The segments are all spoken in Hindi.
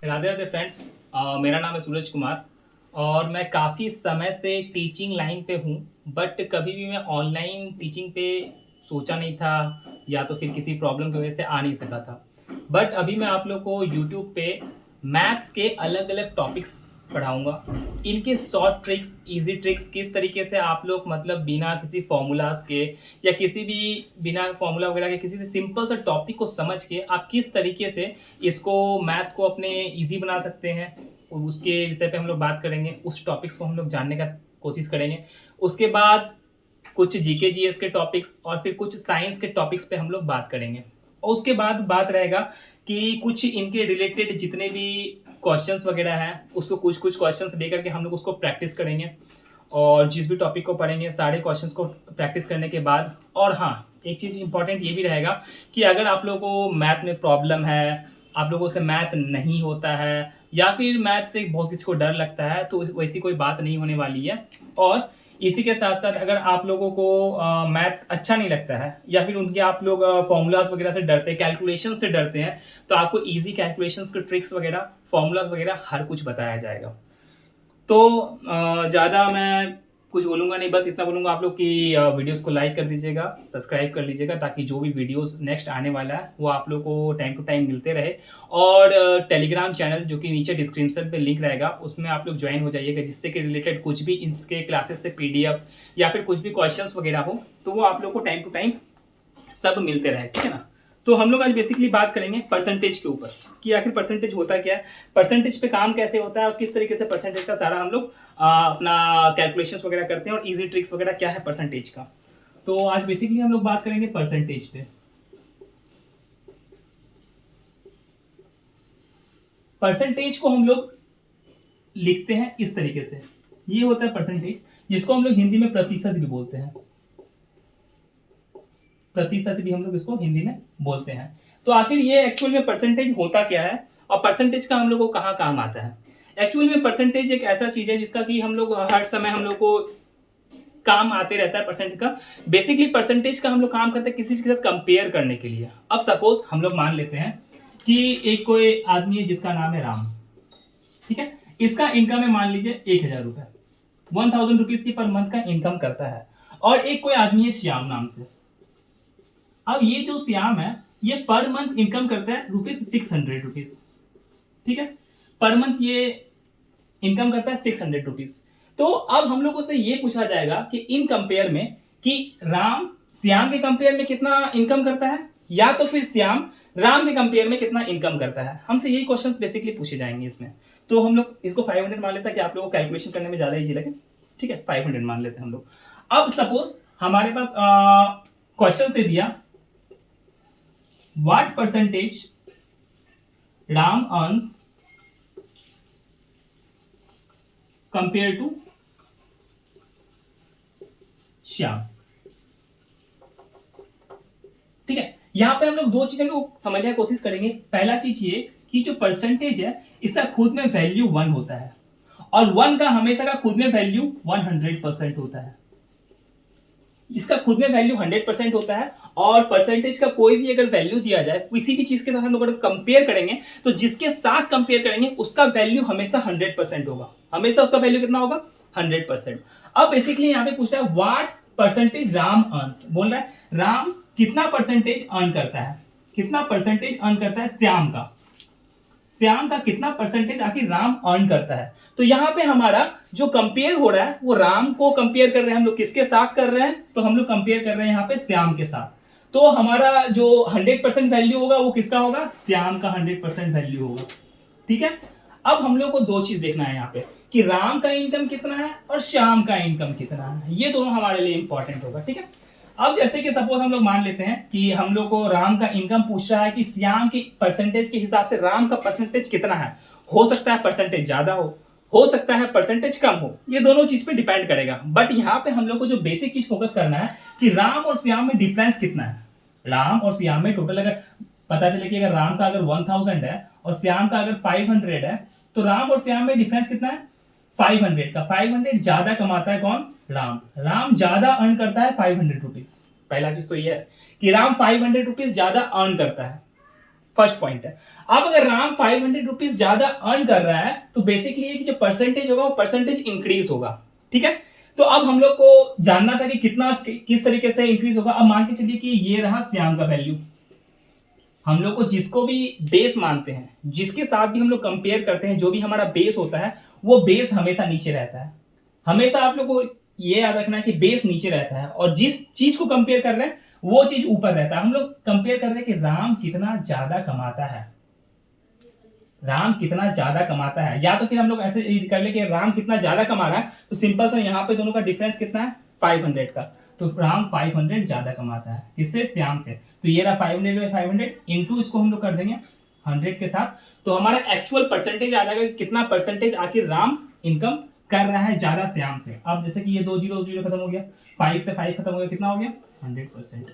राधे राधे फ्रेंड्स। मेरा नाम है सूरज कुमार और मैं काफ़ी समय से टीचिंग लाइन पे हूँ। बट कभी भी मैं ऑनलाइन टीचिंग पे सोचा नहीं था या तो फिर किसी प्रॉब्लम की वजह से आ नहीं सका था। बट अभी मैं आप लोग को यूट्यूब पे मैथ्स के अलग अलग टॉपिक्स पढ़ाऊँगा। इनके शॉर्ट ट्रिक्स, ईज़ी ट्रिक्स किस तरीके से आप लोग मतलब बिना किसी फ़ॉर्मूलाज़ के या किसी भी बिना फ़ॉर्मूला वगैरह के किसी से सिंपल सा टॉपिक को समझ के आप किस तरीके से इसको मैथ को अपने ईज़ी बना सकते हैं। और उसके विषय पे हम लोग बात करेंगे, उस टॉपिक्स को हम लोग जानने का कोशिश करेंगे। उसके बाद कुछ जीके जीएस के टॉपिक्स और फिर कुछ साइंस के टॉपिक्स पे हम लोग बात करेंगे। और उसके बाद बात रहेगा कि कुछ इनके रिलेटेड जितने भी क्वेश्चंस वगैरह हैं उसको कुछ कुछ क्वेश्चंस लेकर के हम लोग उसको प्रैक्टिस करेंगे। और जिस भी टॉपिक को पढ़ेंगे सारे क्वेश्चंस को प्रैक्टिस करने के बाद, और हाँ, एक चीज़ इंपॉर्टेंट ये भी रहेगा कि अगर आप लोगों को मैथ में प्रॉब्लम है, आप लोगों से मैथ नहीं होता है या फिर मैथ से बहुत किसी को डर लगता है, तो वैसी कोई बात नहीं होने वाली है। और इसी के साथ साथ अगर आप लोगों को मैथ अच्छा नहीं लगता है या फिर उनके आप लोग फॉर्मूलाज वगैरह से डरते हैं, कैलकुलेशन से डरते हैं, तो आपको इजी कैलकुलेशंस के ट्रिक्स वगैरह, फॉर्मूलाज वगैरह हर कुछ बताया जाएगा। तो ज़्यादा मैं कुछ बोलूँगा नहीं, बस इतना बोलूँगा आप लोग कि वीडियोस को लाइक कर दीजिएगा, सब्सक्राइब कर लीजिएगा, ताकि जो भी वीडियोस नेक्स्ट आने वाला है वो आप लोग को टाइम टू टाइम मिलते रहे। और टेलीग्राम चैनल जो कि नीचे डिस्क्रिप्शन पे लिंक रहेगा उसमें आप लोग ज्वाइन हो जाइएगा, जिससे कि रिलेटेड कुछ भी इसके क्लासेस से पीडीएफ या फिर कुछ भी क्वेश्चंस वगैरह हो तो वो आप लोग को टाइम टू टाइम सब मिलते रहे, ठीक है ना। तो हम लोग आज बेसिकली बात करेंगे परसेंटेज के ऊपर कि आखिर परसेंटेज होता क्या है, परसेंटेज पे काम कैसे होता है और किस तरीके से परसेंटेज का सारा हम लोग अपना कैलकुलेशंस वगैरह करते हैं और इजी ट्रिक्स वगैरह क्या है परसेंटेज का। तो आज बेसिकली हम लोग बात करेंगे परसेंटेज पे। परसेंटेज को हम लोग लिखते हैं इस तरीके से, ये होता है परसेंटेज, जिसको हम लोग हिंदी में प्रतिशत भी बोलते हैं। प्रतिशत भी हम लोग इसको हिंदी में बोलते हैं। तो आखिर ये एक्चुअल में परसेंटेज होता क्या है और परसेंटेज का हम लोग को कहाँ काम आता है। एक्चुअल में परसेंटेज एक ऐसा चीज है जिसका कि हम लोग हर समय हम लोग को काम आते रहता है परसेंट का। बेसिकली परसेंटेज का हम लोग काम करते हैं किसी के साथ कंपेयर करने के लिए। अब सपोज हम लोग मान लेते हैं कि एक कोई आदमी है जिसका नाम है राम, ठीक है। इसका इनकम है मान लीजिए 1000 रुपए, 1000 रुपीज की पर मंथ का इनकम करता है। और एक कोई आदमी है श्याम नाम से। अब ये जो श्याम है ये पर मंथ इनकम करता है ₹600, ठीक है। पर मंथ ये इनकम करता है ₹600। तो अब हम लोगों से ये पूछा जाएगा कि इन कंपेयर में कि राम श्याम के कंपेयर में कितना इनकम करता है या तो फिर श्याम राम के कंपेयर में कितना इनकम करता है। हमसे यही क्वेश्चंस बेसिकली पूछे जाएंगे इसमें। तो हम लोग इसको 500 मान लेते हैं कि आप लोगों को कैलकुलेशन करने में ज्यादा इजी लगे, ठीक है। 500 मान लेते हैं हम लोग। अब सपोज हमारे पास क्वेश्चन से दिया what percentage Ram earns compared to Shyam, ठीक है। यहां पे हम लोग दो चीजें को समझने की कोशिश करेंगे। पहला चीज ये कि जो परसेंटेज है इसका खुद में वैल्यू 1 होता है और 1 का हमेशा का खुद में वैल्यू 100% होता है। इसका खुद में वैल्यू 100% होता है और परसेंटेज का कोई भी अगर वैल्यू दिया जाए किसी भी चीज के साथ हम लोग अगर कंपेयर करेंगे तो जिसके साथ कंपेयर करेंगे उसका वैल्यू हमेशा 100% होगा। हमेशा उसका वैल्यू कितना होगा? 100%। अब बेसिकली यहां पे पूछता है व्हाट परसेंटेज राम अर्न्स, बोल रहा है राम कितना परसेंटेज अर्न करता है, कितना परसेंटेज अर्न करता है श्याम का, श्याम का कितना परसेंटेज आखिर राम अर्न करता है। तो यहां पे हमारा जो कंपेयर हो रहा है वो राम को कंपेयर कर रहे हैं हम लोग, किसके साथ कर रहे हैं? तो हम लोग कंपेयर कर रहे हैं यहां पे श्याम के साथ। तो हमारा जो 100% वैल्यू होगा वो किसका होगा? श्याम का 100% वैल्यू होगा, ठीक है। अब हम लोग को दो चीज देखना है यहाँ पे कि राम का इनकम कितना है और श्याम का इनकम कितना है, ये दोनों हमारे लिए इंपॉर्टेंट होगा, ठीक है। अब जैसे कि सपोज हम लोग मान लेते हैं कि हम लोग को राम का इनकम पूछ रहा है कि श्याम की परसेंटेज के हिसाब से राम का परसेंटेज कितना है। हो सकता है परसेंटेज ज्यादा हो सकता है परसेंटेज कम हो, ये दोनों चीज पे डिपेंड करेगा। बट यहाँ पे हम लोग को जो बेसिक चीज फोकस करना है कि राम और श्याम में डिफरेंस कितना है। राम और श्याम में टोटल अगर पता चले कि अगर राम का अगर 1000 है और श्याम का अगर 500 है तो राम और श्याम में डिफरेंस कितना है? 500 का। 500 ज्यादा कमाता है कौन? राम। राम ज्यादा अर्न करता है 500 रुपीज। पहला चीज तो ये है कि राम 500 रुपीज ज्यादा अर्न करता है। फर्स्ट पॉइंट है। अब अगर राम 500 रुपीज ज्यादा अर्न कर रहा है तो बेसिकली ये कि जो परसेंटेज होगा वो परसेंटेज इंक्रीज होगा, ठीक है। तो अब हम लोग को जानना था कि कितना किस तरीके से इंक्रीज होगा। अब मान के चलिए कि ये रहा श्याम का वैल्यू, हम लोग को जिसको भी बेस मानते हैं, जिसके साथ भी हम लोग कंपेयर करते हैं, जो भी हमारा बेस होता है वो बेस हमेशा नीचे रहता है। हमेशा आप लोग को ये याद रखना है कि बेस नीचे रहता है और जिस चीज को कंपेयर कर रहे हैं वो चीज ऊपर रहता है। हम लोग कंपेयर कर रहे हैं कि राम कितना ज्यादा कमाता है, राम कितना ज्यादा कमाता है, या तो फिर हम लोग ऐसे कर ले कि राम कितना ज्यादा कमा रहा है, तो सिंपल सा यहाँ पे दोनों का डिफरेंस कितना है 500 का, तो राम 500 ज्यादा कमाता है किससे, श्याम से। तो ये रहा 500 बाई 500 इंटू इसको हम लोग कर देंगे 100 के साथ, तो हमारा एक्चुअल परसेंटेज आ जाएगा कितना परसेंटेज आखिर राम इनकम कर रहा है ज्यादा श्याम से। अब जैसे कि ये 2 जीरो खत्म हो गया, 5 से 5 खत्म हो गया, कितना हो गया 100%।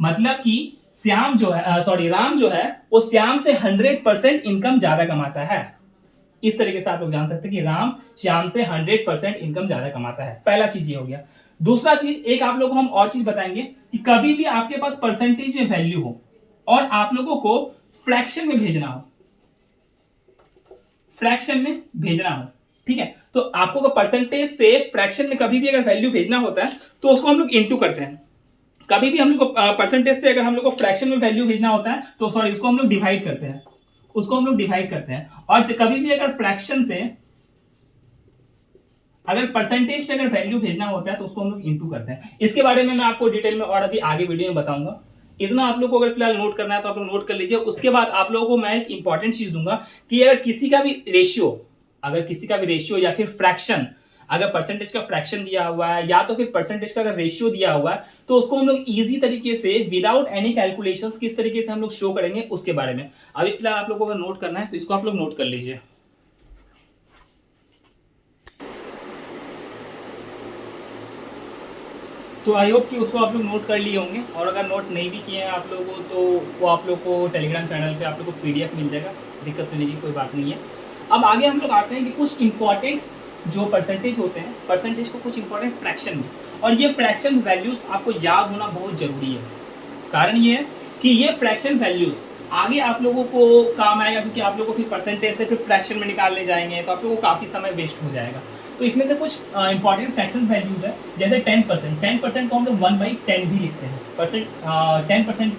मतलब कि श्याम जो है सॉरी राम जो है वो श्याम से 100% इनकम ज्यादा कमाता है। इस तरीके से आप लोग जान सकते हैं कि राम श्याम से 100% इनकम ज्यादा कमाता है। पहला चीज ये हो गया। दूसरा चीज एक आप लोगों को हम और चीज बताएंगे कि कभी भी आपके पास परसेंटेज में वैल्यू हो और आप लोगों को फ्रैक्शन में भेजना हो, फ्रैक्शन में भेजना हो, ठीक है, तो आपको परसेंटेज से फ्रैक्शन में कभी भी अगर वैल्यू भेजना होता है तो उसको हम लोग इनटू करते हैं। कभी भी हम लोग को परसेंटेज से अगर हम लोग को फ्रैक्शन में वैल्यू भेजना होता है तो सॉरी उसको हम लोग डिवाइड करते हैं, उसको हम लोग डिवाइड करते हैं। और कभी भी अगर फ्रैक्शन से अगर परसेंटेज पे अगर वैल्यू भेजना होता है तो उसको हम लोग इनटू करते हैं। इसके बारे में मैं आपको डिटेल में और अभी आगे वीडियो में बताऊंगा। इतना आप लोग को अगर फिलहाल नोट करना है तो आप लोग नोट कर लीजिए। उसके बाद आप लोगों को मैं एक इंपॉर्टेंट चीज दूंगा कि अगर किसी का भी रेशियो, अगर किसी का भी रेशियो या फिर फ्रैक्शन, अगर परसेंटेज का फ्रैक्शन दिया हुआ है या तो फिर परसेंटेज का अगर रेशियो दिया हुआ है तो उसको हम लोग इजी तरीके से विदाउट एनी कैलकुलेशंस किस तरीके से हम लोग शो करेंगे उसके बारे में अभी फिलहाल आप लोग को अगर नोट करना है तो इसको आप लोग नोट कर लीजिए। तो आई होप कि उसको आप लोग नोट कर लिए होंगे, और अगर नोट नहीं भी किए हैं आप लोगों को तो वो आप लोग को टेलीग्राम चैनल पे आप लोग को पीडीएफ मिल जाएगा, दिक्कत तो नहीं, कोई बात नहीं है। अब आगे हम लोग आते हैं कि कुछ इंपॉर्टेंट्स जो परसेंटेज होते हैं, परसेंटेज को कुछ इंपॉर्टेंट फ्रैक्शन में, और ये फ्रैक्शन वैल्यूज आपको याद होना बहुत जरूरी है। कारण ये है कि ये फ्रैक्शन वैल्यूज आगे आप लोगों को काम आएगा, क्योंकि आप लोगों को फिर परसेंटेज से फिर फ्रैक्शन में निकालने जाएंगे तो आप लोगों को काफ़ी समय वेस्ट हो जाएगा। तो इसमें से कुछ इंपॉर्टेंट फ्रैक्शन वैल्यूज है, जैसे 10%, 10% को हम लोग 1/10 भी लिखते हैं, 10%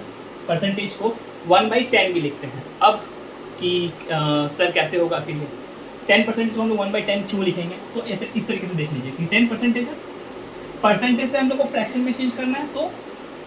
परसेंटेज को 1/10 भी लिखते हैं। अब कि सर कैसे होगा फिर ये 10% को हम लोग 1/10 क्यों लिखेंगे, तो ऐसे इस तरीके से देख लीजिए कि 10% है, परसेंटेज से हम लोग को फ्रैक्शन में चेंज करना है तो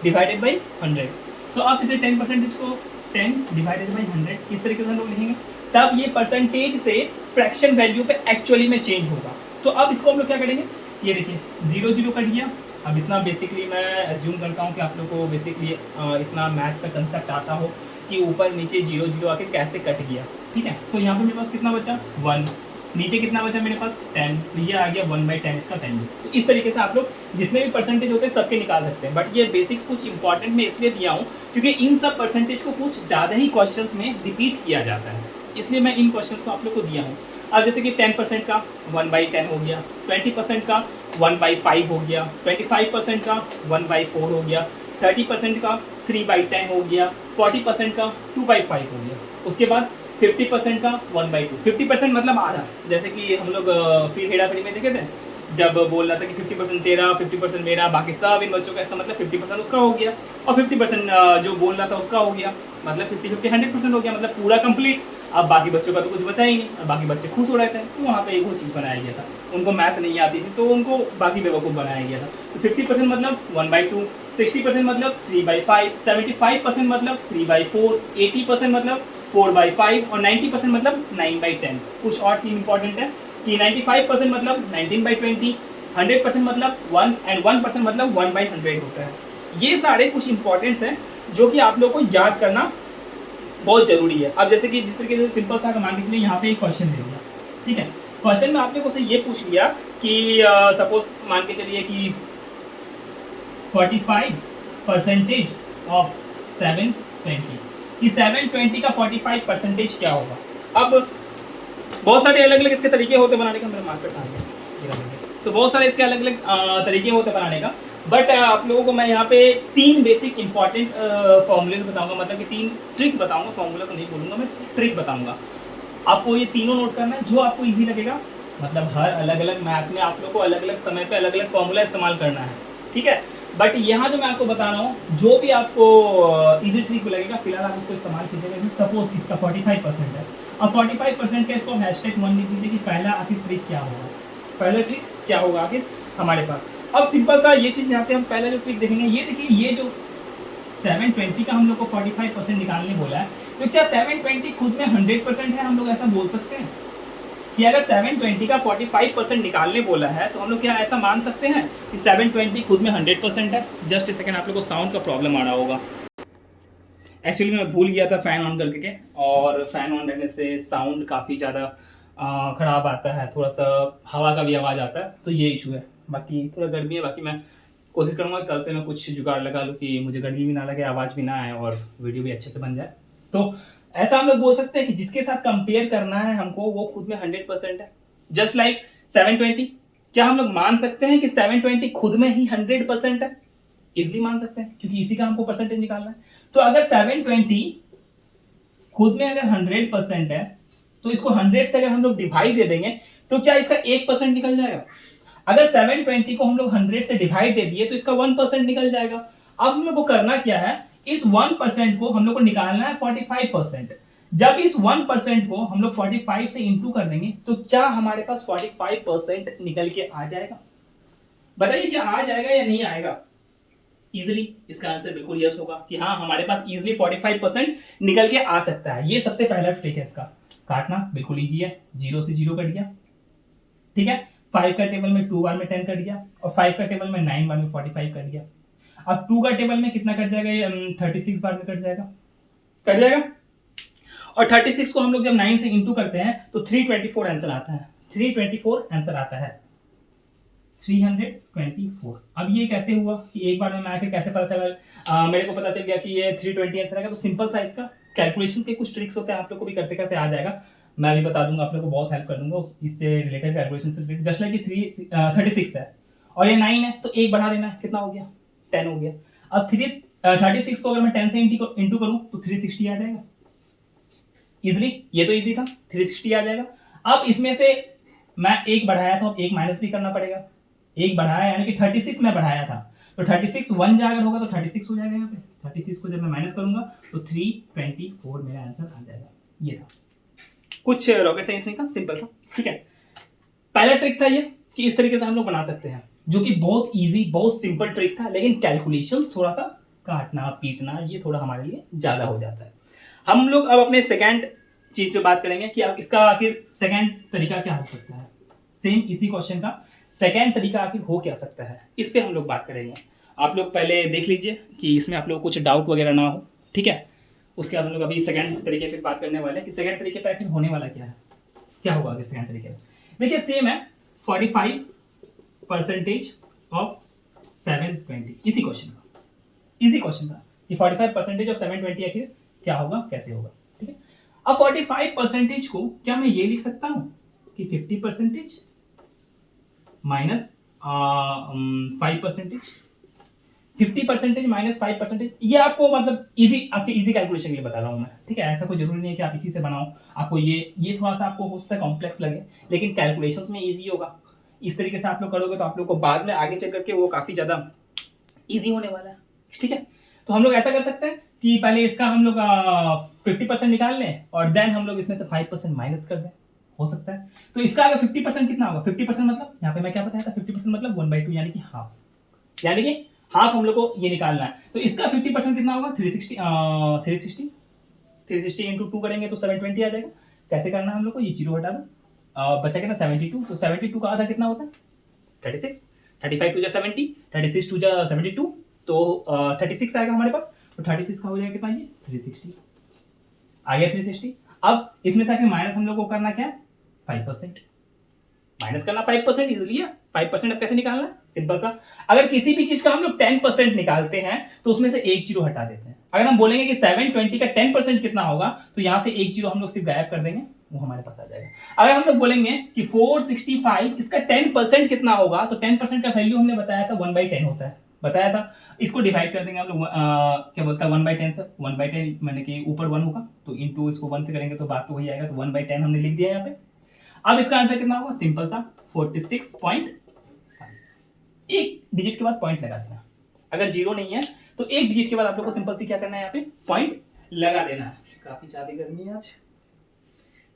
डिवाइडेड बाई 100। तो अब इसे 10% को 10 डिवाइडेड बाई 100 इस तरीके से हम लोग लिखेंगे, तब ये परसेंटेज से फ्रैक्शन वैल्यू पे एक्चुअली में चेंज होगा। तो अब इसको हम लोग क्या करेंगे, ये देखिए 0 0 कट गया। अब इतना बेसिकली मैं एज्यूम करता हूँ कि आप लोग को बेसिकली इतना मैथ का कंसेप्ट आता हो कि ऊपर नीचे 0 0 आके कैसे कट गया, ठीक है। तो यहाँ पे मेरे पास कितना बचा 1, नीचे कितना बचा मेरे पास 10, तो ये आ गया 1/10 इसका वैल्यू। तो इस तरीके से आप लोग जितने भी परसेंटेज होते हैं सबके निकाल सकते हैं, बट ये बेसिक्स कुछ इंपॉर्टेंट मैं इसलिए दिया हूँ क्योंकि इन सब परसेंटेज को कुछ ज़्यादा ही क्वेश्चंस में रिपीट किया जाता है, इसलिए मैं इन क्वेश्चंस को आप लोग को दिया हूँ। अब जैसे कि 10% का 1/10 हो गया, 20% का 1/5 हो गया, 25% का 1/4 हो गया, 30% का 3/10 हो गया, 40% का 2/5 हो गया, उसके बाद 50% का 1/2। 50% मतलब आधा, जैसे कि हम लोग फिर हेरा फेरी में देखे थे जब बोल रहा था कि 50% तेरा 50% मेरा, बाकी सब इन बच्चों का, इसका मतलब 50% उसका हो गया और 50% जो बोल रहा था उसका हो गया, मतलब 50-50 100% हो गया, मतलब पूरा कंप्लीट। अब बाकी बच्चों का तो कुछ बचा ही नहीं, और बाकी बच्चे खुश हो रहे थे, तो वहाँ पे एक वो चीज़ बनाया गया था। उनको मैथ नहीं आती थी तो उनको बाकी बेवकूफ़ बनाया गया था। तो 50% मतलब 1/2, 60% मतलब 3/5, 75% मतलब 3/4, 80% मतलब 4/5 और 90% मतलब 9/10। कुछ और चीज इंपॉर्टेंट है कि 95% मतलब 19/20, 100% मतलब 1 एंड 1% मतलब 1/100 होता है। ये सारे कुछ इंपॉर्टेंट्स हैं जो कि आप लोग को याद करना बहुत जरूरी है। अब जैसे कि जिस तरीके से सिंपल सा मान के चलिए यहाँ पे एक क्वेश्चन दे दिया, ठीक है, क्वेश्चन में आपने को ये पूछ लिया कि सपोज मान के चलिए कि 45% ऑफ 720, कि 720 का 45% क्या होगा। अब बहुत सारे अलग अलग इसके तरीके होते बनाने का, मेरा मार्केट आ गया, तो बहुत सारे इसके अलग अलग तरीके होते बनाने का, बट आप लोगों को मैं यहाँ पे 3 बेसिक इंपॉर्टेंट फॉर्मूलेज बताऊंगा, मतलब कि 3 ट्रिक बताऊंगा, फॉर्मूला तो नहीं बोलूँगा मैं, ट्रिक बताऊंगा। आपको ये तीनों नोट करना है जो आपको ईजी लगेगा, मतलब हर अलग अलग मैथ में आप लोग को अलग अलग समय पे अलग अलग फॉर्मूला इस्तेमाल करना है, ठीक है। बट यहाँ जो मैं आपको बता रहा हूँ, जो भी आपको इजी ट्रिक लगेगा फिलहाल आप उसको इस्तेमाल कीजिएगा। जैसे सपोज इसका 45% है, अब 45% का इसको #1 लिख दीजिए कि पहला आखिर ट्रिक क्या होगा, पहला ट्रिक क्या होगा आखिर हमारे पास। अब सिंपल सा ये चीज़ यहाँ पे हम पहला जो ट्रिक देखेंगे, ये देखिए, ये जो 720 का हम लोग को 45% निकालने बोला है, तो क्या 720 खुद में 100% है? हम लोग ऐसा बोल सकते हैं कि अगर 720 का 45% निकालने बोला है तो हम लोग क्या ऐसा मान सकते हैं कि 720 खुद में 100% है? जस्ट ए सेकेंड, आप लोग को साउंड का प्रॉब्लम आ रहा होगा। एक्चुअली मैं भूल गया था फ़ैन ऑन करके, और फ़ैन ऑन रहने से साउंड काफ़ी ज़्यादा ख़राब आता है, थोड़ा सा हवा का भी आवाज़ आता है, तो ये इशू है। बाकी थोड़ा गर्मी है, बाकी मैं कोशिश करूँगा कल से मैं कुछ जुगाड़ लगा लूँ कि मुझे गर्मी भी ना लगे, आवाज़ भी ना आए और वीडियो भी अच्छे से बन जाए। तो ऐसा हम लोग बोल सकते हैं कि जिसके साथ कंपेयर करना है हमको, वो खुद में 100% है। जस्ट लाइक 720, क्या हम लोग मान सकते हैं कि 720 खुद में ही 100% है? इजिली मान सकते हैं, क्योंकि इसी का हमको परसेंटेज निकालना है। तो अगर 720 खुद में अगर 100% है, तो इसको 100 से अगर हम लोग डिवाइड दे देंगे तो क्या इसका 1% निकल जाएगा? अगर 720 को हम लोग 100 से डिवाइड दे दिए तो इसका 1% निकल जाएगा। अब हम लोग को करना क्या है, इस 1% को हम लोग को निकालना है 45%। जब इस 1% को हम लोग 45 से इंटू कर देंगे तो क्या हमारे पास 45% निकल के आ जाएगा? बताइए, क्या आ जाएगा या नहीं आएगा? इजिली इसका आंसर बिल्कुल यस होगा कि हाँ, हमारे पास इजिली 45% निकल के आ सकता है। ये सबसे पहला ट्रिक है इसका। काटना बिल्कुल इजी है, 0 से 0 कट गया, ठीक है। 5 का टेबल में 2 बार में 10 कट गया, और 5 का टेबल में 9 बार में 45 कट गया। अब 2 का टेबल में कितना कट जाएगा? ये 36 बार में कट जाएगा, कट जाएगा। और 36 को हम लोग जब 9 से इंटू करते हैं तो 324 आंसर आता है, 324 आंसर आता है, 324। अब ये कैसे हुआ कि एक बार में मैं आके कैसे पता चला, मेरे को पता चल गया कि ये 320 आंसर आएगा? तो सिंपल सा इसका कैलकुलेशन के कुछ ट्रिक्स होते हैं, आप लोग को भी करते करते आ जाएगा। मैं भी बता दूंगा, आप लोग को बहुत हेल्प कर दूंगा इससे रिलेटेड, कैलकुलेशन से रिलेटेड। जस्ट लाइक 36 है और ये 9 है, तो एक बढ़ा देना है, कितना हो गया? 10 हो गया। अब 36 को अगर मैं 10 से इंटू करूं तो 360 आ जाएगा इजिली। ये तो इजी था, 360 आ जाएगा। अब इसमें से मैं एक बढ़ाया था, अब एक माइनस भी करना पड़ेगा। एक बढ़ाया यानी कि 36 में बढ़ाया था, तो 36 1 जाकर होगा तो 36 हो जाएगा। यहाँ पे 36 को जब मैं माइनस करूंगा तो 324 मेरा आंसर आ जाएगा। ये था, कुछ रॉकेट साइंस नहीं था, सिंपल था, ठीक है। पहला ट्रिक था ये कि इस तरीके से हम लोग बना सकते हैं, जो कि बहुत इजी, बहुत सिंपल ट्रिक था, लेकिन कैलकुलेशंस थोड़ा सा काटना पीटना ये थोड़ा हमारे लिए ज्यादा हो जाता है। हम लोग अब अपने सेकंड चीज पे बात करेंगे कि अब इसका आखिर सेकंड तरीका क्या हो सकता है। सेम इसी क्वेश्चन का सेकंड तरीका आखिर हो क्या सकता है, इस पे हम लोग बात करेंगे। आप लोग पहले देख लीजिए कि इसमें आप लोग को कुछ डाउट वगैरह ना हो, ठीक है। उसके बाद हम लोग अभी सेकंड तरीके पे बात करने वाले हैं कि सेकंड तरीके पे आखिर होने वाला क्या है, क्या होगा आगे सेकंड तरीके में। देखिए सेम है, 45% ऑफ 720, इसी क्वेश्चन का कि 45% ऑफ 720 आखिर क्या होगा, कैसे होगा, ठीक है। अब 45% को क्या मैं ये लिख सकता हूं कि 50% माइनस 5%, 50% माइनस 5%। ये आपको मतलब इजी, आपके इजी कैलकुलेशन के लिए बता रहा हूँ मैं, ठीक है। ऐसा कोई जरूरी नहीं है कि आप इसी से बनाओ, आपको ये थोड़ा सा आपको हो सकता है कॉम्प्लेक्स लगे, लेकिन कैलकुलेशंस में इजी होगा। इस तरीके से आप लोग करोगे तो आप लोग को बाद में आगे चल करके वो काफी ज्यादा इजी होने वाला है, ठीक है। तो हम लोग ऐसा कर सकते हैं कि पहले इसका हम लोग 50% निकाल लें और देन हम लोग इसमें से 5% माइनस कर दें, हो सकता है। तो इसका अगर 50% कितना होगा, 50% मतलब यहाँ पे मैं क्या बताया था, 50% मतलब 1/2 यानी कि हाफ, यानी कि हाफ हम लोग को ये निकालना है। तो इसका 50% कितना होगा, 360 इंटू 2 करेंगे तो 720 आ जाएगा। कैसे करना है हम लोग को, ये 0 हटा दो, बचा कितना 72, तो 72 का आधा कितना होता है 36, 35 टू जा 70, 36 टू जा 72, तो 36 आएगा हमारे पास। तो 36 का हो जाएगा कितना, ये 360 आ गया, 360। अब इसमें से आके माइनस हम लोग को करना क्या है, 5% माइनस करना, 5% इजिली है। 5% अब कैसे निकालना है, सिंपल सा। अगर किसी भी चीज का हम लोग 10% निकालते हैं तो उसमें से एक जीरो हटा देते हैं। अगर हम बोलेंगे कि 720 का 10% कितना होगा, तो यहां से एक जीरो हम लोग सिर्फ गायब कर देंगे, वो हमारे पास आ जाएगा। अगर हम लोग बोलेंगे कि 465 इसका 10% कितना होगा, तो 10% का वैल्यू हमने बताया था 1/10 होता है, बताया था। इसको डिवाइड कर देंगे हम लोग क्या बोलता है 1/10 से। 1/10 मैंने कि ऊपर 1 होगा तो इंटू इसको 1 से करेंगे तो बात तो वही आएगा। तो 1/10 हमने लिख दिया यहाँ पे। अब इसका आंसर कितना होगा? सिंपल सा 46.5। एक डिजिट के बाद पॉइंट लगा देना। अगर जीरो नहीं है तो एक डिजिट के बाद आप लोग को सिंपल सी क्या करना है, यहाँ पे पॉइंट लगा देना है। काफी ज्यादा गर्मी है आज,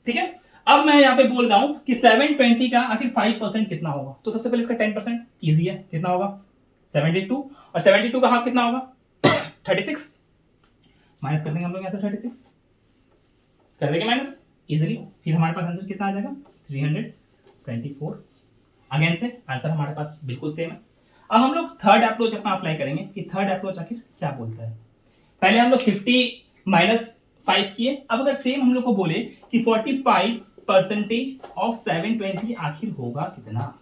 ठीक है। अब मैं यहाँ पे बोल रहा हूं कि 720 का आखिर 5% कितना होगा। तो सबसे पहले इसका 10% इजी है, कितना होगा? 72। और 72 का हाफ कितना होगा? 36। माइनस कर देंगे हम लोग यहाँ से 36 कर देंगे माइनस इजीली। फिर हमारे पास आंसर कितना आ जाएगा? 324। अगेन से आंसर हमारे पास बिल्कुल सेम है। अब हम लोग थर्ड अप्रोच अपना अप्लाई करेंगे कि थर्ड अप्रोच आखिर क्या बोलता है। पहले हम लोग 50 माइनस 5 किए। अब अगर सेम हम लोग को बोले कि 45% ऑफ 720 आखिर होगा कितना?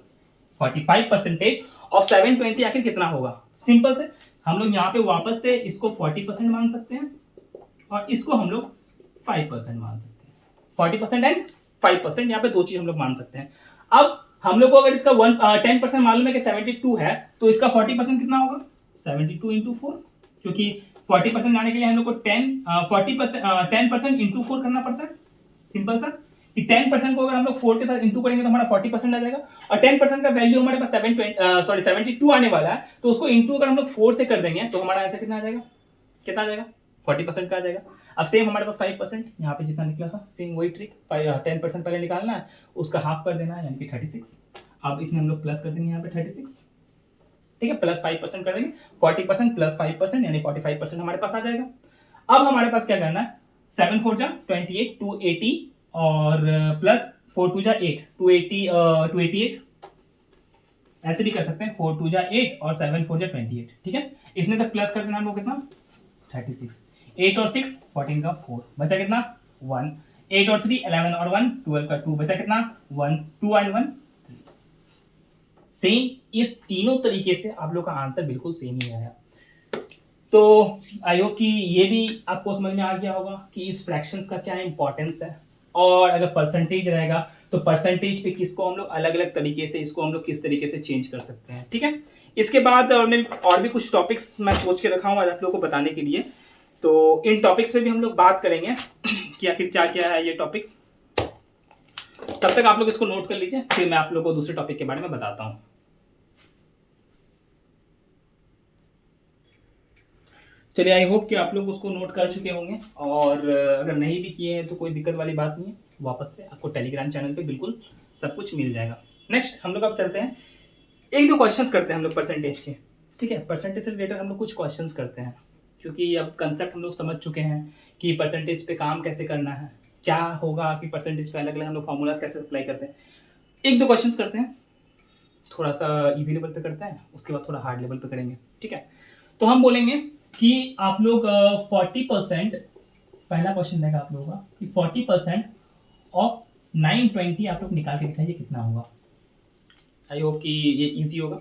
45% ऑफ 720 आखिर कितना होगा? सिंपल से हम लोग यहाँ पे वापस से इसको 40% मान सकते हैं और इसको हम लोग 5% मान सकते हैं। 40% एंड 5% यहाँ पे दो चीज हम लोग मान सकते हैं। अब हम लोग को अगर इसका 10% मालूम है कि 72 है तो इसका 40% कितना होगा? 72 इंटू 4, क्योंकि 40% लाने के लिए हम लोग को 10% इंटू 4 करना पड़ता है। सिंपल सा कि 10% को अगर हम लोग 4 के साथ इंटू करेंगे तो हमारा 40% आ जाएगा। और 10% का वैल्यू हमारे पास 72 आने वाला है, तो उसको इंटू अगर हम लोग 4 से कर देंगे तो हमारा आंसर कितना आ जाएगा? कितना आ जाएगा? 40% का आ जाएगा। अब सेम हमारे पास 5%, यहाँ पे जितना निकला था सेम वही ट्रिक। 10% पहले निकालना है, उसका हाफ कर देना है यानी कि 36। अब इसमें हम लोग प्लस कर देंगे यहाँ पे 36, ठीक है। प्लस 5% कर देंगे, 40% प्लस 5% यानी 45% हमारे पास आ जाएगा। अब हमारे पास क्या करना है? 7 4 जा 28, 280 और प्लस 4 2 जा 8, 288। ऐसे भी कर सकते हैं, 4 2 जा 8 और 7 4 जा 28, ठीक है। इसमें से प्लस कर देना हमको कितना? 36। 8 और 6 14 का 4 बचा कितना? 1। 8 और 3 11 और 1 12 का 2 बचा कितना? 1 2 एंड 1 3। सेम इस तीनों तरीके से आप लोग का आंसर बिल्कुल सेम ही आया। तो आई होप कि ये भी आपको समझ में आ गया होगा कि इस फ्रैक्शंस का क्या इंपॉर्टेंस है। और अगर परसेंटेज रहेगा तो परसेंटेज पे किसको हम लोग अलग अलग तरीके से इसको हम लोग किस तरीके से चेंज कर सकते हैं, ठीक है। इसके बाद मैं और भी कुछ टॉपिक्स मैं सोच के रखा हूँ आज आप लोगों को बताने के लिए। तो इन टॉपिक्स पे भी हम लोग बात करेंगे कि आखिर क्या क्या है ये टॉपिक्स। तब तक आप लोग इसको नोट कर लीजिए, फिर मैं आप लोग को दूसरे टॉपिक के बारे में बताता हूँ। चलिए, आई होप कि आप लोग उसको नोट कर चुके होंगे, और अगर नहीं भी किए हैं तो कोई दिक्कत वाली बात नहीं है। वापस से आपको टेलीग्राम चैनल पे बिल्कुल सब कुछ मिल जाएगा। नेक्स्ट हम लोग अब चलते हैं, एक दो क्वेश्चंस करते हैं हम लोग परसेंटेज के, ठीक है। परसेंटेज से रिलेटेड हम लोग कुछ क्वेश्चंस करते हैं, क्योंकि अब कंसेप्ट हम लोग समझ चुके हैं कि परसेंटेज पे काम कैसे करना है, क्या होगा कि परसेंटेज पे अलग अलग हम लोग फार्मूला कैसे अप्लाई करते हैं। एक दो क्वेश्चंस करते हैं, थोड़ा सा इजी लेवल पे करते हैं, उसके बाद थोड़ा हार्ड लेवल पे करेंगे, ठीक है। तो हम बोलेंगे कि आप लोग 40%, पहला क्वेश्चन रहेगा आप लोगों का कि 40% ऑफ 920 आप लोग निकाल के दिखाइए कितना होगा। आई होप कि ये इजी होगा।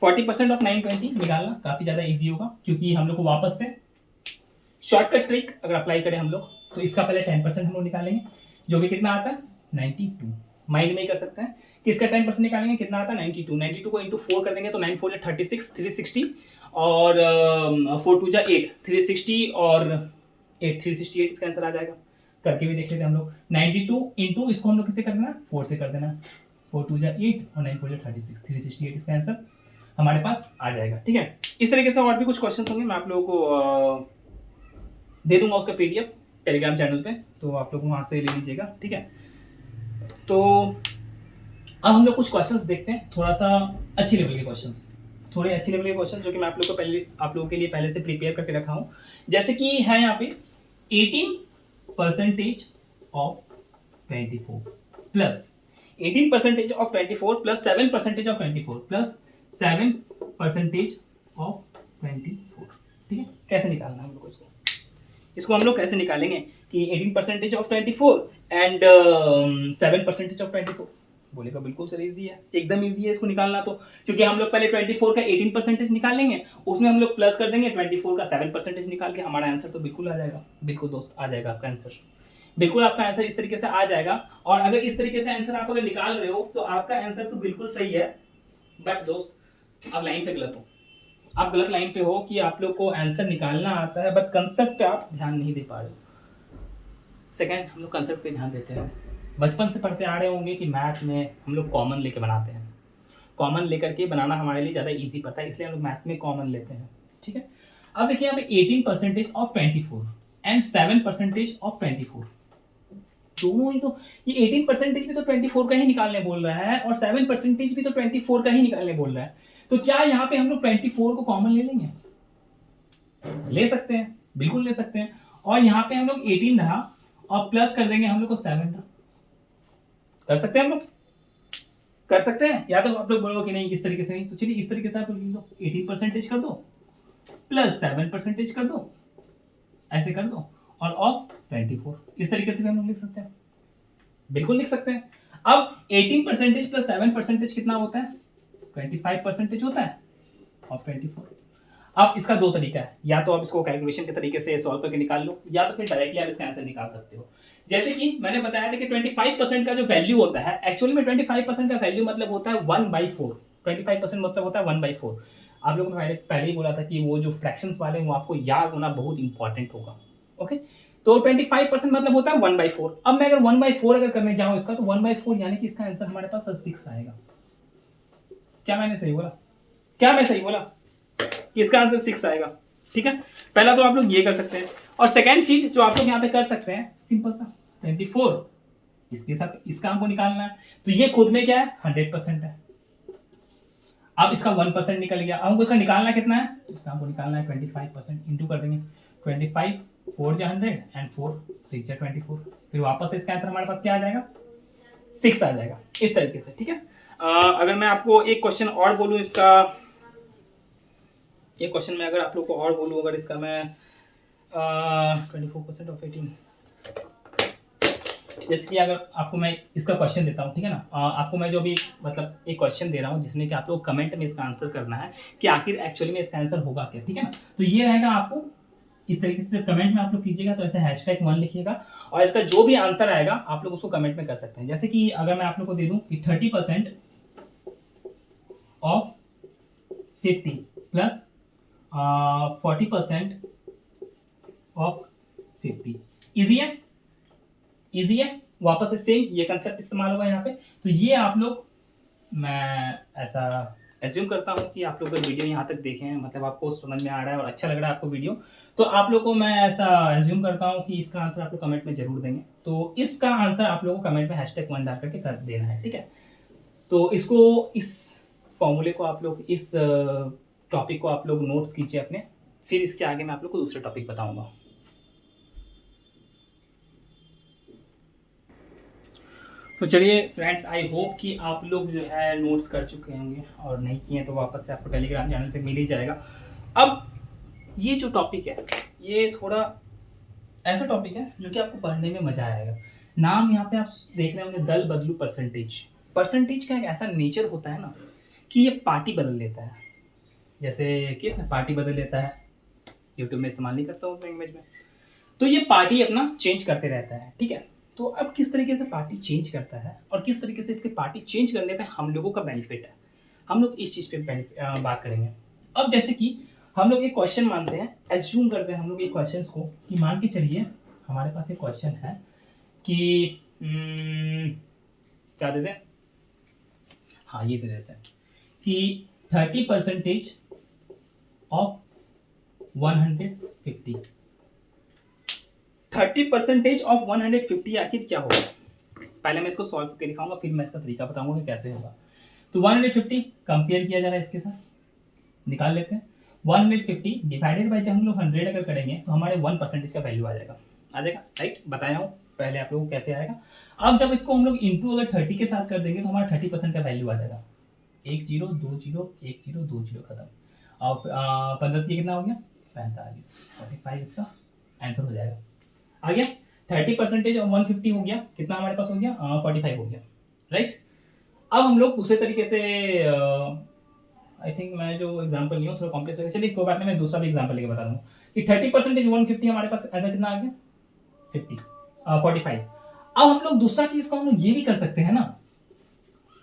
40% ऑफ 920 निकालना काफ़ी ज़्यादा इजी होगा, क्योंकि हम लोग को वापस से शॉर्टकट ट्रिक अगर अप्लाई करें हम लोग तो इसका पहले 10% हम लोग निकालेंगे, जो कि कितना आता है? 92। माइंड में ही कर सकते हैं कि इसका 10% निकालेंगे, कितना आता है? 92। 92 को इंटू 4 कर देंगे तो 9 4 36, 360 और 4 2 जा 8, 360 और 8, 368 इसका आंसर आ जाएगा। करके भी देख लेते हैं हम लोग। 92 इंटू इसको हम लोग किससे कर देना? 4 से कर देना। 4 2 जा 8 और 9 4 जा 36, 368 इसका आंसर हमारे पास आ जाएगा, ठीक है। इस तरीके से और भी कुछ क्वेश्चन होंगे, मैं आप लोगों को दे दूंगा उसका पीडीएफ टेलीग्राम चैनल पे, तो आप लोग वहां से ले लीजिएगा, ठीक है। तो अब हम लोग कुछ क्वेश्चंस देखते हैं, थोड़ा सा अच्छी लेवल के क्वेश्चंस, थोड़े अच्छी लेवल के क्वेश्चंस जो कि मैं आप लोगों के लिए पहले से प्रिपेयर करके रखा हूँ। जैसे कि है यहाँ पे 18% of 24 plus 18% of 24 plus 7% of 24 plus 7% of 24, ठीक है। कैसे निकालना है हम लोग इसको हम लोग कैसे निकालेंगे कि 18% ऑफ 24 एंड 7% ऑफ 24। बोलेगा बिल्कुल सर इजी है, एकदम इजी है इसको निकालना तो, क्योंकि हम लोग पहले 24 का 18% निकालेंगे, उसमें हम लोग प्लस कर देंगे 24 का 7% निकाल के हमारा आंसर तो बिल्कुल आ जाएगा। बिल्कुल दोस्त आ जाएगा आपका आंसर, बिल्कुल आपका आंसर इस तरीके से आ जाएगा। और अगर इस तरीके से आंसर आप अगर निकाल रहे हो तो आपका आंसर तो बिल्कुल सही है, बट दोस्त आप लाइन पे गलत हो। आप गलत लाइन पे हो कि आप लोग को आंसर निकालना आता है बट कंसेप्ट पे आप ध्यान नहीं दे पा रहे हो। सेकंड, हम लोग कंसेप्ट पे ध्यान देते हैं। बचपन से पढ़ते आ रहे होंगे कि मैथ में हम लोग कॉमन लेके बनाते हैं, कॉमन लेकर के बनाना हमारे लिए ज़्यादा ईजी पड़ता है, इसलिए हम लोग मैथ में कॉमन लेते हैं। ठीक है, अब देखिए यहाँ पे 18% ऑफ 24 एंड 7% ऑफ 24, दोनों ही तो, ये 18% भी तो 24 का ही निकालने बोल रहा है और 7% भी तो 24 का ही निकालने बोल रहा है। तो क्या यहाँ पे हम लोग 24 को कॉमन ले लेंगे? ले सकते हैं, बिल्कुल ले सकते हैं। और यहाँ पे हम लोग 18 रहा और प्लस कर देंगे हम लोग को 7 रहा। कर सकते हैं हम लोग, कर सकते हैं। या तो आप लोग बोलोगे कि नहीं इस तरीके से नहीं, तो चलिए इस तरीके से आप लोग लिख दो, 18% कर दो प्लस 7% कर दो, ऐसे कर दो, और ऑफ 24, इस तरीके से भी हम लोग लिख सकते हैं, बिल्कुल लिख सकते हैं। अब 18% प्लस 7% कितना होता है? 25% होता है ऑफ 24। अब इसका दो तरीका है, या तो आप इसको कैलकुलेशन के तरीके से सॉल्व करके निकाल लो, या तो फिर डायरेक्टली आप इसका आंसर निकाल सकते हो। जैसे कि मैंने बताया था कि 25% का जो वैल्यू होता है, एक्चुअली में 25% का वैल्यू मतलब होता है 1/4। 25% मतलब होता है 1/4। आप लोगों ने पहले ही बोला था कि वो जो फ्रैक्शंस वाले वो आपको याद होना बहुत इंपॉर्टेंट होगा। ओके, तो 25% मतलब होता है 1/4। अब मैं अगर 1/4 अगर करने जाऊं इसका, तो 1/4 यानी कि इसका आंसर हमारे पास 6 आएगा। क्या मैंने सही बोला? क्या मैं सही बोला? इसका आंसर 6 आएगा। ठीक है, पहला तो आप लोग ये कर सकते हैं। और सेकंड चीज जो आप लोग यहाँ पे कर सकते हैं, सिंपल सा 24 इसके साथ इसका हमको निकालना है, तो ये खुद में क्या है? 100% है। अब इसका 1% निकल गया, अब हमको इसका निकालना कितना है? इसका हमको निकालना है 25%, इंटू कर देंगे 25 4 जा 100 एंड 4 6 जा 24, फिर वापस से इसका आंसर हमारे पास क्या आ जाएगा? 6 आ जाएगा, इस तरीके से। ठीक है, अगर मैं आपको एक क्वेश्चन और बोलूं इसका, ये क्वेश्चन में अगर आप लोग को और बोलूँ, अगर इसका मैं 24% ऑफ 18, जैसे कि अगर आपको मैं इसका क्वेश्चन देता हूँ, ठीक है ना, आपको मैं जो भी मतलब एक क्वेश्चन दे रहा हूँ जिसमें कि आप लोग कमेंट में इसका आंसर करना है कि आखिर एक्चुअली में इसका आंसर होगा क्या। ठीक है ना, तो ये रहेगा, आपको इस तरीके से कमेंट में आप लोग कीजिएगा, तो ऐसे #1 लिखिएगा और इसका जो भी आंसर आएगा आप लोग उसको कमेंट में कर सकते हैं। जैसे कि अगर मैं आप लोग को दे दूं कि 30% ऑफ 50 प्लस 40% ऑफ 50, इजी है, इजी है। वापस से सेम ये कंसेप्ट इस्तेमाल होगा यहाँ पे। तो ये आप लोग, मैं ऐसा एज्यूम करता हूँ कि आप लोग वीडियो यहाँ तक देखे हैं, मतलब आपको समझ में आ रहा है और अच्छा लग रहा है आपको वीडियो, तो आप लोग को मैं ऐसा एज्यूम करता हूँ कि इसका आंसर आप लोग कमेंट में जरूर देंगे। तो इसका आंसर आप लोगों को कमेंट में #1 डाल करके कर देना है। ठीक है, तो इसको, इस फॉर्मूले को आप लोग, इस टॉपिक को आप लोग नोट्स कीजिए अपने, फिर इसके आगे मैं आप लोग को दूसरे टॉपिक बताऊंगा। तो चलिए फ्रेंड्स, आई होप कि आप लोग जो है नोट्स कर चुके होंगे, और नहीं किए तो वापस से आपको टेलीग्राम चैनल पे मिल ही जाएगा। अब ये जो टॉपिक है, ये थोड़ा ऐसा टॉपिक है जो कि आपको पढ़ने में मजा आएगा। नाम यहाँ पे आप देख रहे होंगे, दल बदलू परसेंटेज। परसेंटेज का एक ऐसा नेचर होता है ना कि ये पार्टी बदल लेता है, जैसे कि पार्टी बदल लेता है, यूट्यूब में इस्तेमाल नहीं करता हूँ लैंग्वेज में, तो ये पार्टी अपना चेंज करते रहता है। ठीक है, तो अब किस तरीके से पार्टी चेंज करता है और किस तरीके से इसके पार्टी चेंज करने पे हम लोगों का बेनिफिट है, हम लोग इस चीज़ पे बात करेंगे। अब जैसे कि हम लोग एक क्वेश्चन मानते हैं, एज्यूम करते हैं हम लोग एक क्वेश्चन को, कि मान के चलिए हमारे पास एक क्वेश्चन है कि क्या देते हैं, हाँ ये दे देते हैं कि 30% ऑफ 150, 30% ऑफ 150 आखिर क्या होगा? पहले मैं इसको सॉल्व करके दिखाऊंगा, फिर मैं इसका तरीका बताऊंगा कि कैसे होगा। तो 150 कंपेयर किया जा रहा है इसके साथ, निकाल लेते हैं। 150 डिवाइडेड बाई, जब हम लोग 100 अगर करेंगे तो हमारे 1% इसका वैल्यू आ जाएगा, राइट, बताया हूँ पहले आप लोगों को कैसे आएगा। अब जब इसको हम लोग इंटू अगर 30 के साथ कर देंगे तो हमारा 30% का वैल्यू आ जाएगा, 1 0 2 0 1 0 2 0 खत्म। अब 15 कितना हो गया? 45, 45 इसका आंसर हो जाएगा। आ गया 30% और 150 हो गया, कितना हमारे पास हो गया? 45 हो गया, राइट। अब हम लोग दूसरे तरीके से, आई थिंक मैं जो एग्जांपल लिया थोड़ा कॉम्प्लेक्स हो गया, चलिए कोई बात नहीं, मैं दूसरा भी एग्जांपल लेके बता दूँ कि 30% 150 हमारे पास आंसर कितना आ गया? 45। अब हम लोग दूसरा चीज को हम लोग ये भी कर सकते हैं ना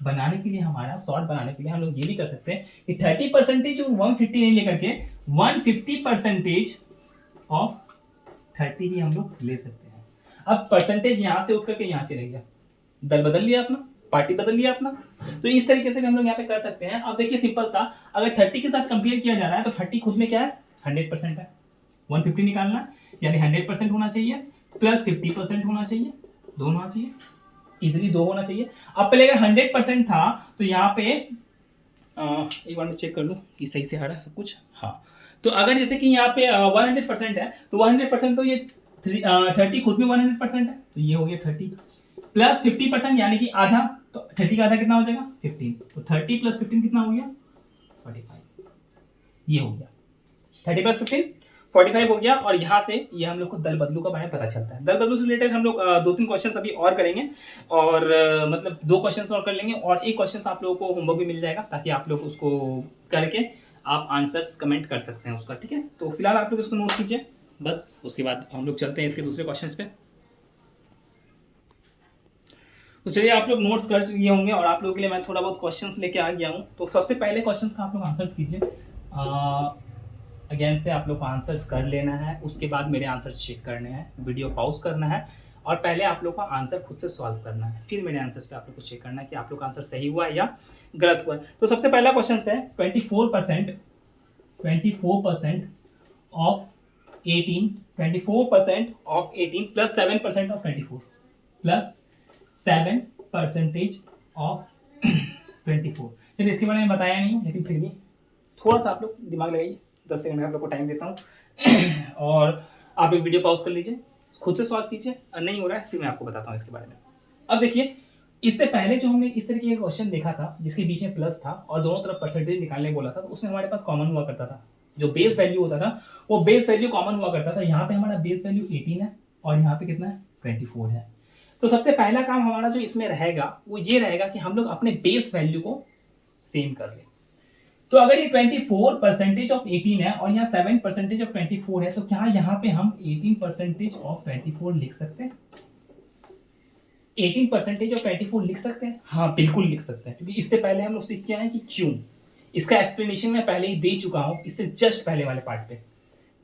बनाने के लिए, हमारा शॉर्ट बनाने के लिए हम लोग ये भी कर सकते हैं कि 30% और 150 नहीं लेकर के 150% ऑफ 30 भी हम लोग ले सकते हैं। अब परसेंटेज यहां से उठ करके यहां चले गया, दल बदल लिया अपना, पार्टी बदल लिया अपना। तो इस तरीके से भी हम लोग यहाँ पे कर सकते हैं। अब देखिए सिंपल सा, अगर 30 के साथ कंपेयर किया जा रहा है तो 30 खुद में क्या है, 100% है। 150 निकालना यानी 100% होना चाहिए प्लस 50% होना चाहिए, दोनों होना चाहिए, इजिली दो होना चाहिए। अब पहले अगर 100% था तो यहाँ पे एक बार मैं चेक कर लूँ कि सही से आ रहा है सब कुछ। हाँ, तो अगर जैसे कि यहाँ पे 100% है तो 100% तो ये 30 खुद में 100% है, तो ये हो गया 30 प्लस 50% यानी कि आधा। तो 30 का आधा कितना हो जाएगा, 15। तो 30 प्लस 15 कितना हो गया, 45। ये हो गया 30 प्लस 15 45 हो गया। और यहाँ से ये हम लोग को दल बदलू का बारे में पता चलता है। दल बदलू से रिलेटेड हम लोग 2-3 क्वेश्चन अभी और करेंगे, और मतलब 2 क्वेश्चन और कर लेंगे, और एक क्वेश्चन आप लोगों को होमवर्क भी मिल जाएगा ताकि आप लोग उसको करके आप आंसर्स कमेंट कर सकते हैं उसका, ठीक है। तो फिलहाल आप लोग इसको नोट कीजिए बस, उसके बाद हम लोग चलते हैं इसके दूसरे क्वेश्चन पे। तो चलिए, आप लोग नोट्स कर लिए होंगे और आप लोगों के लिए मैं थोड़ा बहुत क्वेश्चंस लेके आ गया हूँ। तो सबसे पहले क्वेश्चंस का आप लोग आंसर्स कीजिए। अगेन से आप लोग को आंसर्स कर लेना है, उसके बाद मेरे आंसर्स चेक करने हैं, वीडियो पॉज करना है, और पहले आप लोग को आंसर खुद से सॉल्व करना है, फिर मेरे आंसर्स पे आप लोग को चेक करना है कि आप लोग का आंसर सही हुआ है या गलत हुआ है। तो सबसे पहला क्वेश्चन है 24% of 18, 24% of 18 plus 7% of 24 plus 7% of 24। चलिए, इसके बारे में बताया नहीं लेकिन फिर भी थोड़ा सा आप लोग दिमाग लगाइए, 10 सेकंड का आप लोग को टाइम देता हूँ और आप एक वीडियो पॉज कर लीजिए, खुद से सॉल्व कीजिए, नहीं हो रहा है फिर मैं आपको बताता हूँ इसके बारे में। अब देखिए, इससे पहले जो हमने इस तरीके का क्वेश्चन देखा था जिसके बीच में प्लस था और दोनों तरफ परसेंटेज निकालने बोला था, तो उसमें हमारे पास कॉमन हुआ करता था, जो बेस वैल्यू होता था वो बेस वैल्यू कॉमन हुआ करता था। यहाँ पे हमारा बेस वैल्यू 18 है और यहाँ पे कितना है, 24 है। तो सबसे पहला काम हमारा जो इसमें रहेगा वो ये रहेगा कि हम लोग अपने बेस वैल्यू को सेम कर लें। तो अगर ये 24% ऑफ 18 है और यहाँ 7% ऑफ 24 है, तो क्या यहाँ पे हम 18% ऑफ 24 लिख सकते हैं? 18% ऑफ 24 लिख सकते हैं? हाँ, बिल्कुल लिख सकते हैं, क्योंकि इससे पहले हम लोग सीख के आए हैं कि क्यों। इसका एक्सप्लेनेशन मैं पहले ही दे चुका हूँ, इससे जस्ट पहले वाले पार्ट पे,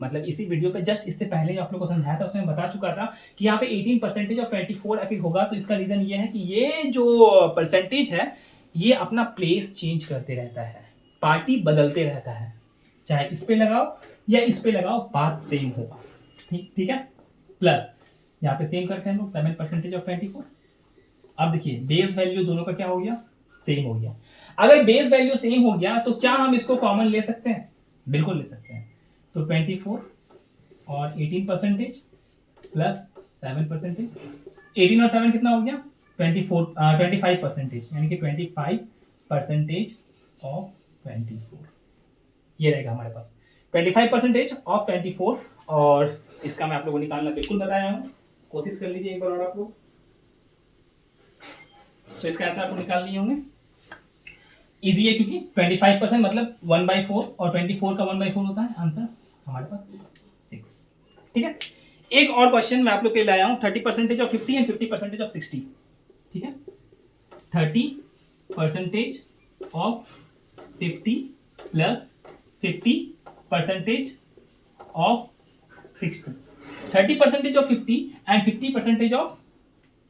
मतलब इसी वीडियो पे जस्ट इससे पहले ही आप लोगों को समझाया था, उसमें बता चुका था कि यहाँ पे 18% ऑफ 24 अगर होगा तो इसका रीजन ये है कि ये जो परसेंटेज है ये अपना प्लेस चेंज करते रहता है, पार्टी बदलते रहता है, चाहे इस पे लगाओ या इस पे लगाओ बात सेम होगा। ठीक है, प्लस यहाँ पे सेम करते हैं हम लोग 7% ऑफ 24। अब देखिए, बेस वैल्यू दोनों का क्या हो गया, सेम हो गया। अगर बेस वैल्यू सेम हो गया तो क्या हम इसको कॉमन ले सकते हैं? बिल्कुल ले सकते हैं। तो 24 और 18% प्लस 7%, 18 और 7 कितना हो गया, 25%, यानी कि 25% ऑफ 24 ये रहेगा हमारे पास, 25% ऑफ 24। और इसका मैं आप लोगों को निकालना बिल्कुल बताया हूँ, कोशिश कर लीजिए एक बार और आप लोग। तो इसका आंसर आपको निकाल लिए होंगे, इजी है क्योंकि 25% मतलब 1/4 और 24 का 1/4 होता है, आंसर हमारे पास 6। ठीक है, एक और क्वेश्चन मैं आप लोग के लिए लाया हूँ, 30% ऑफ 50 एंड 50% ऑफ 60। ठीक है, 30% of 50 plus 50% of 60, 30% of 50 and 50% of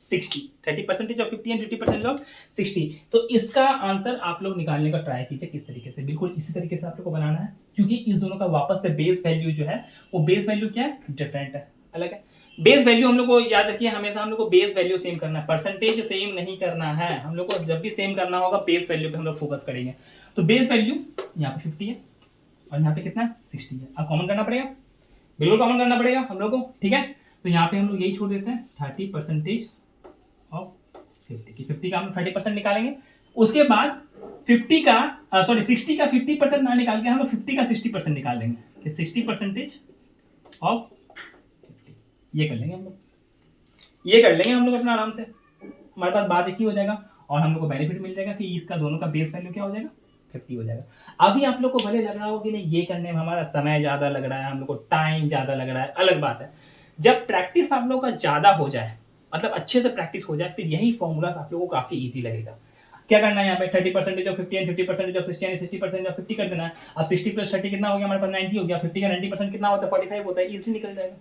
60, 30% of 50 and 50% of 60। तो इसका आंसर आप लोग निकालने का ट्राई कीजिए किस तरीके से, बिल्कुल इसी तरीके से आप लोग को बनाना है, क्योंकि इस दोनों का वापस से बेस वैल्यू जो है वो बेस वैल्यू क्या है, डिफरेंट है, अलग है। बेस वैल्यू हम लोग को याद रखिए, हमेशा हम लोग को बेस वैल्यू सेम करना है, परसेंटेज सेम नहीं करना है। हम लोग को जब भी सेम करना होगा बेस वैल्यू पे हम लोग फोकस करेंगे। तो बेस वैल्यू यहाँ पे 50 है और यहाँ पे कितना है, 60 है। अब कॉमन करना पड़ेगा, बिल्कुल कॉमन करना पड़ेगा हम लोग को। ठीक है, तो यहाँ पे हम लोग यही छोड़ देते हैं, 30% ऑफ 50 की 50 का हम 30% निकालेंगे। उसके बाद 50 का 60 का 50% ना निकाल के हम लोग 50 का 60% निकाल लेंगे कि 60% ऑफ 50 ये कर लेंगे हम लोग, ये कर लेंगे हम लोग अपना आराम से, हमारे पास बात एक ही हो जाएगा और हम लोग को बेनिफिट मिल जाएगा कि इसका दोनों का बेस वैल्यू क्या हो जाएगा, 50 हो जाएगा। अभी आप लोग को भले लग रहा हो कि नहीं ये करने में हमारा समय ज्यादा लग रहा है, हम लोग को टाइम ज्यादा लग रहा है, अलग बात है। जब प्रैक्टिस आप लोग का ज्यादा हो जाए, मतलब अच्छे से प्रैक्टिस हो जाए, फिर यही फॉर्मूला आप लोगों को काफी इजी लगेगा। क्या करना है यहाँ पे 30% of 50 and 50% of 60 and 60% of 50 कर देना है। अब 60 प्लस 30 कितना हो गया हमारे पास 90 हो गया। 50 का 90% कितना होता है 45 होता है, इजीली निकल जाएगा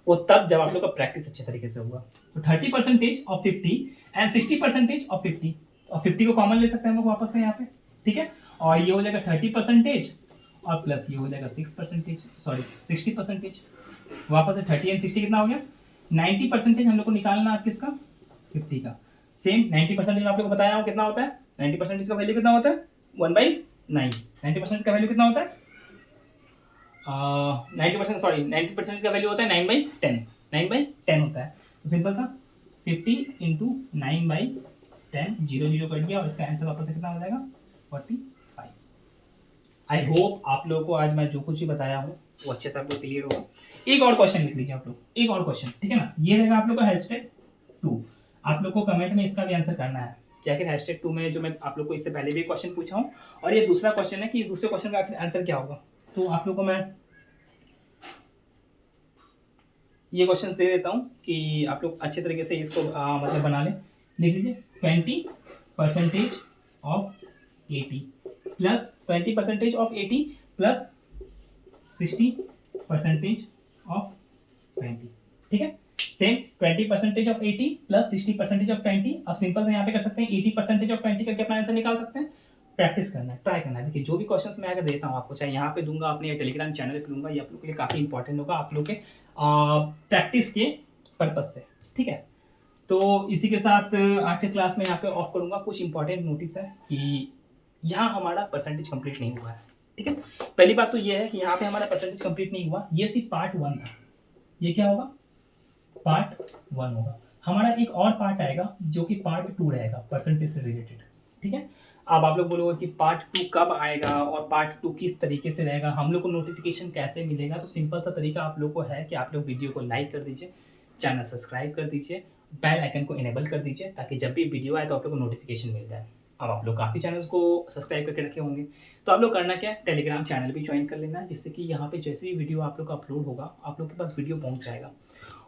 वो तब जब आप लोग का प्रैक्टिस अच्छे तरीके से होगा। तो 30% ऑफ 50 एंड 60% ऑफ 50 और 50 को कॉमन ले सकते हैं हम लोग वापस से यहाँ पे, ठीक है। और ये हो जाएगा 30% और प्लस ये हो जाएगा 6% सॉरी 60%। वापस से 30 एंड 60 कितना हो गया 90% हम लोग को निकालना है किसका 50 का। सेम 90% आप लोग को बताया हूँ कितना होता है 90% का वैल्यू कितना होता है 1/9। 90% का वैल्यू कितना होता है 90% सॉरी 90% का वैल्यू होता है 9/10। 9/10 होता है। तो सिंपल था 50 इंटू 9/10 जीरो जीरो कट गया और इसका आंसर वापस से कितना हो जाएगा 45। आई होप आप लोगों को आज मैं जो कुछ भी बताया हूँ वो अच्छे से आप लोग क्लियर होगा। एक और क्वेश्चन लिख लीजिए आप लोग, एक और क्वेश्चन, ठीक है ना। ये रहेगा आप लोग का #2। आप लोग को कमेंट में इसका भी आंसर करना है कि आखिर #2 में जो मैं आप लोग को इससे पहले भी क्वेश्चन पूछा हूँ और ये दूसरा क्वेश्चन है कि इस दूसरे क्वेश्चन का आखिर आंसर क्या होगा। तो आप लोग को मैं ये क्वेश्चंस दे देता हूँ कि आप लोग अच्छे तरीके से इसको मतलब बना लें। लिख लीजिए 20% of 80 plus 20% of 80 plus 60% of 20, ठीक है। Same 20% of 80 plus 60% of 20। अब सिंपल से यहाँ पे कर सकते हैं 80% ऑफ 20 करके अपना आंसर निकाल सकते हैं। प्रैक्टिस करना है, ट्राई करना है। देखिए जो भी क्वेश्चंस मैं अगर देता हूँ आपको, चाहे यहाँ पे दूंगा अपने टेलीग्राम चैनल पे दूंगा, ये आप लोग के लिए काफ़ी इंपॉर्टेंट होगा आप लोग के प्रैक्टिस के पर्पज से, ठीक है। तो इसी के साथ आज के क्लास में यहाँ पे ऑफ करूँगा। कुछ इंपॉर्टेंट नोटिस है कि यहाँ हमारा परसेंटेज कंप्लीट नहीं हुआ है, ठीक है। पहली बात तो ये है कि यहाँ पे हमारा परसेंटेज कंप्लीट नहीं हुआ, ये सिर्फ पार्ट 1 था। ये क्या होगा पार्ट 1 होगा। हमारा एक और पार्ट आएगा जो कि पार्ट 2 रहेगा परसेंटेज से रिलेटेड, ठीक है। अब आप लोग बोलोगे कि पार्ट 2 कब आएगा और पार्ट 2 किस तरीके से रहेगा, हम लोग को नोटिफिकेशन कैसे मिलेगा। तो सिंपल सा तरीका आप लोग को है कि आप लोग वीडियो को लाइक कर दीजिए, चैनल सब्सक्राइब कर दीजिए, बेल आइकन को इनेबल कर दीजिए ताकि जब भी वीडियो आए तो आप लोग को नोटिफिकेशन मिल जाए। अब आप लोग काफ़ी चैनल्स को सब्सक्राइब करके रखे होंगे, तो आप लोग करना क्या है टेलीग्राम चैनल भी ज्वाइन कर लेना, जिससे कि यहाँ पे जैसे भी वीडियो आप लोग का अपलोड होगा आप लोग के पास वीडियो पहुँच जाएगा।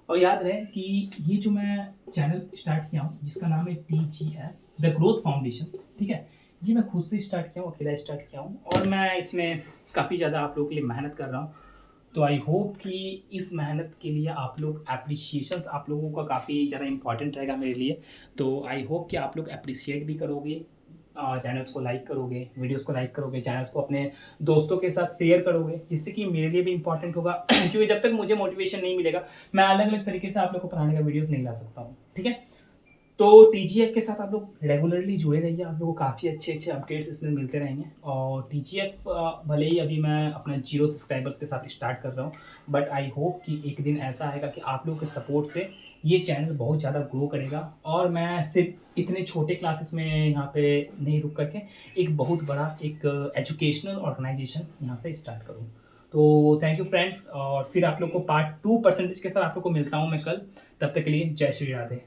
और याद रहे कि ये जो मैं चैनल स्टार्ट किया हूँ जिसका नाम है TGF द ग्रोथ फाउंडेशन, ठीक है, ये मैं खुद से स्टार्ट किया हूँ, अकेला स्टार्ट किया हूँ और मैं इसमें काफ़ी ज़्यादा आप लोगों के लिए मेहनत कर रहा हूँ। तो आई होप कि इस मेहनत के लिए आप लोग एप्रिसिएशंस आप लोगों का काफ़ी ज़्यादा इंपॉर्टेंट रहेगा मेरे लिए। तो आई होप कि आप लोग अप्रिशिएट भी करोगे, चैनल्स को लाइक करोगे, वीडियोस को लाइक करोगे, चैनल्स को अपने दोस्तों के साथ शेयर करोगे, जिससे कि मेरे लिए भी इंपॉर्टेंट होगा क्योंकि जब तक मुझे मोटिवेशन नहीं मिलेगा मैं अलग अलग तरीके से आप लोग को पढ़ाने का वीडियोस नहीं ला सकता हूँ, ठीक है। तो TGF के साथ आप लोग रेगुलरली जुड़े रहिए, आप लोगों को काफ़ी अच्छे अच्छे अपडेट्स इसमें मिलते रहेंगे। और TGF भले ही अभी मैं अपना 0 सब्सक्राइबर्स के साथ स्टार्ट कर रहा हूँ, बट आई होप कि एक दिन ऐसा आएगा कि आप लोगों के सपोर्ट से ये चैनल बहुत ज़्यादा ग्रो करेगा और मैं सिर्फ इतने छोटे क्लासेस में यहाँ पे नहीं रुक करके एक बहुत बड़ा एक एजुकेशनल ऑर्गेनाइजेशन यहाँ से स्टार्ट करूँ। तो थैंक यू फ्रेंड्स, और फिर आप लोग को पार्ट 2 परसेंटेज के साथ आप लोग को मिलता हूँ मैं कल। तब तक के लिए जय श्री राधे।